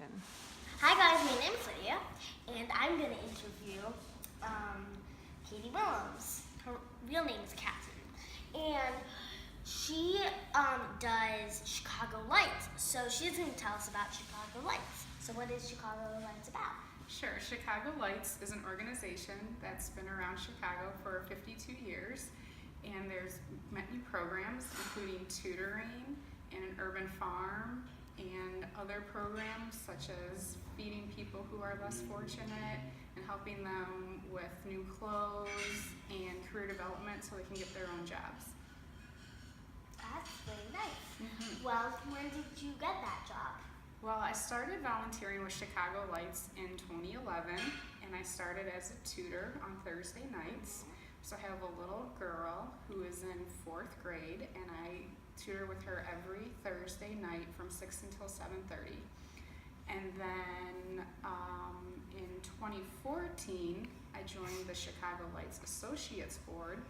question. Hi guys, my name is Lydia, and I'm going to interview Katie Willems. Her real name is Catherine, and she does Chicago Lights. So she's going to tell us about Chicago Lights. So what is Chicago Lights about? Sure. Chicago Lights is an organization that's been around Chicago for 52 years, and there's many programs including tutoring and an urban farm and other programs such as feeding people who are less fortunate and helping them with new clothes and career development so they can get their own jobs. That's really nice. Well, when did you get that job? Well, I started volunteering with Chicago Lights in 2011, and I started as a tutor on Thursday nights. So I have a little girl who is in 4th grade, and I tutor with her every Thursday night from 6 until 7:30. And then in 2014, I joined the Chicago Lights Associates Board,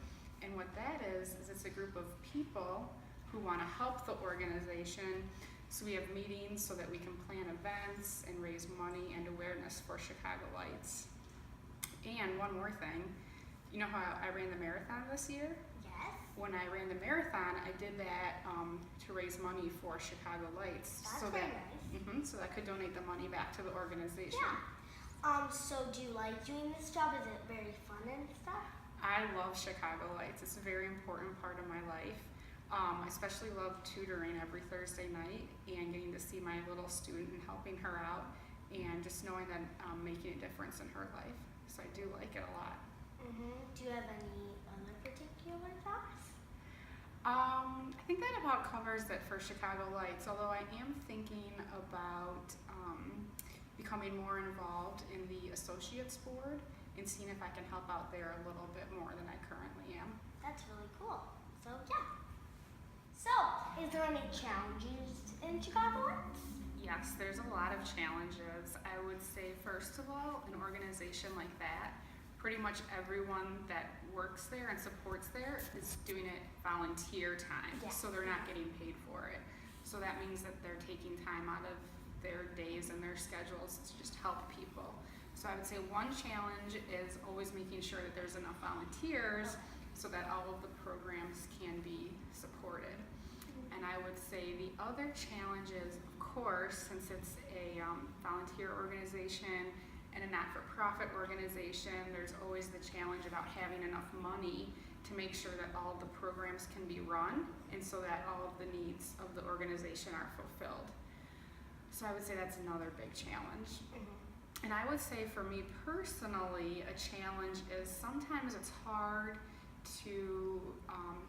and what that is it's a group of people who want to help the organization. So we have meetings so that we can plan events and raise money and awareness for Chicago Lights. And one more thing, you know how I ran the marathon this year? Yes. When I ran the marathon, I did that to raise money for Chicago Lights. That's so very that, nice. so I could donate the money back to the organization. Yeah. So do you like doing this job? Is it very fun and stuff? I love Chicago Lights. It's a very important part of my life. I especially love tutoring every Thursday night and getting to see my little student and helping her out and just knowing that I'm making a difference in her life. So I do like it a lot. Do you have any other particular thoughts? I think that about covers it for Chicago Lights, although I am thinking about becoming more involved in the Associates Board and seeing if I can help out there a little bit more than I currently am. That's really cool. So yeah. So, is there any challenges in Chicago Lights? Yes, there's a lot of challenges. I would say, first of all, an organization like that, pretty much everyone that works there and supports there is doing it volunteer time, so they're not getting paid for it. So that means that they're taking time out of their days and their schedules to just help people. So I would say one challenge is always making sure that there's enough volunteers so that all of the programs can be supported. And I would say the other challenge is, of course, since it's a volunteer organization and a not-for-profit organization, there's always the challenge about having enough money to make sure that all of the programs can be run and so that all of the needs of the organization are fulfilled. So I would say that's another big challenge. And I would say for me personally, a challenge is sometimes it's hard to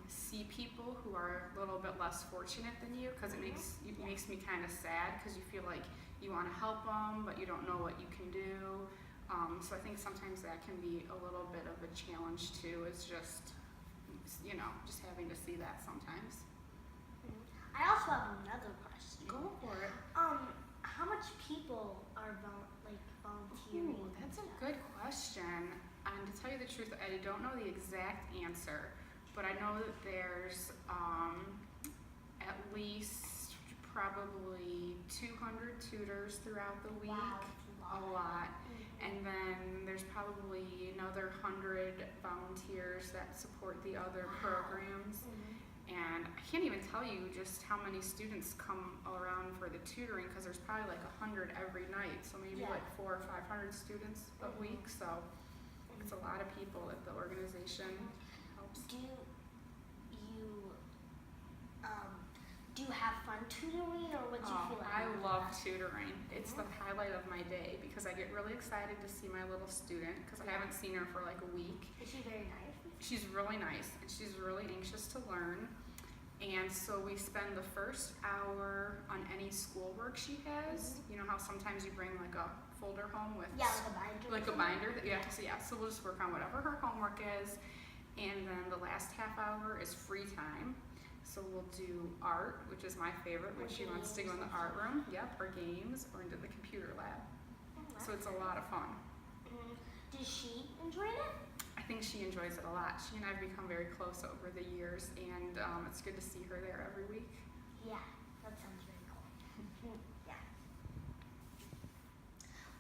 see people who are a little bit less fortunate than you, because it makes me kind of sad, because you feel like you want to help them but you don't know what you can do. So I think sometimes that can be a little bit of a challenge too. It's just just having to see that sometimes. I also have another question. Go for it. How much people are volunteering? Ooh, that's a good question. And to tell you the truth, I don't know the exact answer, but I know that there's at least probably 200 tutors throughout the week. Wow, a lot. And then there's probably another 100 volunteers that support the other programs. And I can't even tell you just how many students come around for the tutoring, because there's probably like 100 every night, so maybe like 400 or 500 students a week. So it's a lot of people that the organization helps. Do you have fun tutoring, or what do you feel like? I love tutoring. It's the highlight of my day because I get really excited to see my little student, because I haven't seen her for like a week. Is she very nice? She's really nice, and she's really anxious to learn. And so we spend the first hour on any schoolwork she has. You know how sometimes you bring like a folder home with like a binder that you have to see. So we'll just work on whatever her homework is, and then the last half hour is free time. So we'll do art, which is my favorite, when she wants to go in the art room, or games, or into the computer lab. So it's a lot of fun. Does she enjoy it? I think she enjoys it a lot. She and I have become very close over the years, and it's good to see her there every week. Yeah, that sounds very cool. Yeah.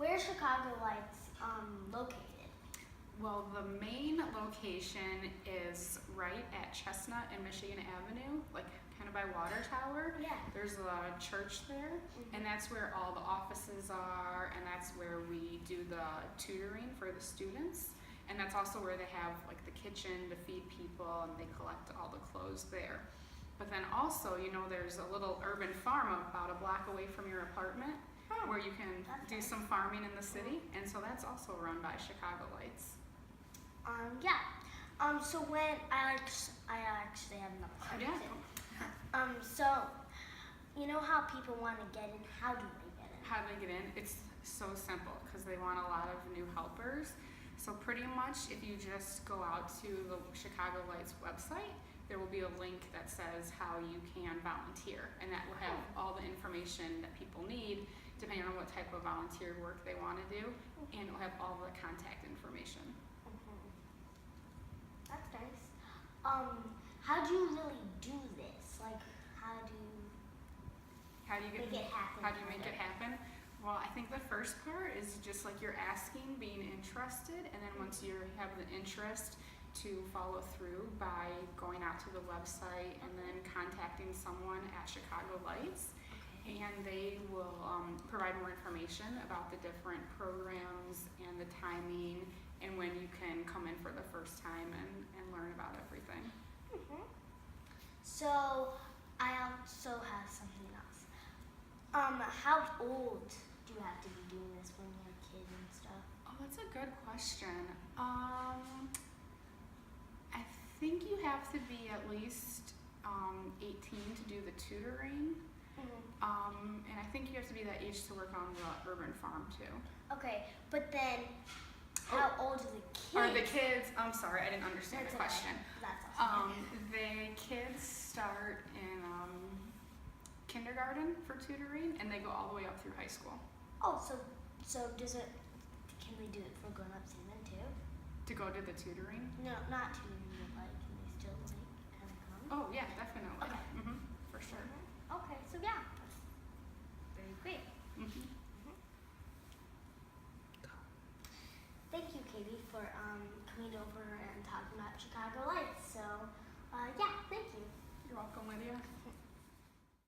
Where's Chicago Lights located? Well, the main location is right at Chestnut and Michigan Avenue, like kind of by Water Tower. Yeah. There's a church there, and that's where all the offices are, and that's where we do the tutoring for the students. And that's also where they have like the kitchen to feed people, and they collect all the clothes there. But then also, there's a little urban farm about a block away from your apartment where you can do some farming in the city, and so that's also run by Chicago Lights. Yeah. So when I actually have another question. So you know how people want to get in? How do they get in? How do they get in? It's so simple because they want a lot of new helpers. So pretty much if you just go out to the Chicago Lights website, there will be a link that says how you can volunteer, and that will have all the information that people need depending on what type of volunteer work they want to do, and it will have all the contact information. That's nice. How do you really do this? Like, how do you make it happen? How do you make it happen? Well, I think the first part is just like you're asking, being interested, and then once you have the interest, to follow through by going out to the website and then contacting someone at Chicago Lights, and they will provide more information about the different programs and the timing and when you can come in for the first time and learn about everything. So I also have something else. How old do you have to be doing this when you're a kid and stuff? Oh, that's a good question. I think you have to be at least 18 to do the tutoring. And I think you have to be that age to work on the urban farm too. Okay, but then how old are the kids? Are the kids? I'm sorry, I didn't understand the question. That's awesome. The kids start in kindergarten for tutoring, and they go all the way up through high school. Oh, so can we do it for grown-ups even too? To go to the tutoring? No, not tutoring, but like, can they still like kind of come? Oh yeah, definitely. Okay. For sure. Okay, so yeah, that's very great. Thank you, Katie, for coming over and talking about Chicago Lights. So, yeah, thank you. You're welcome, Lydia.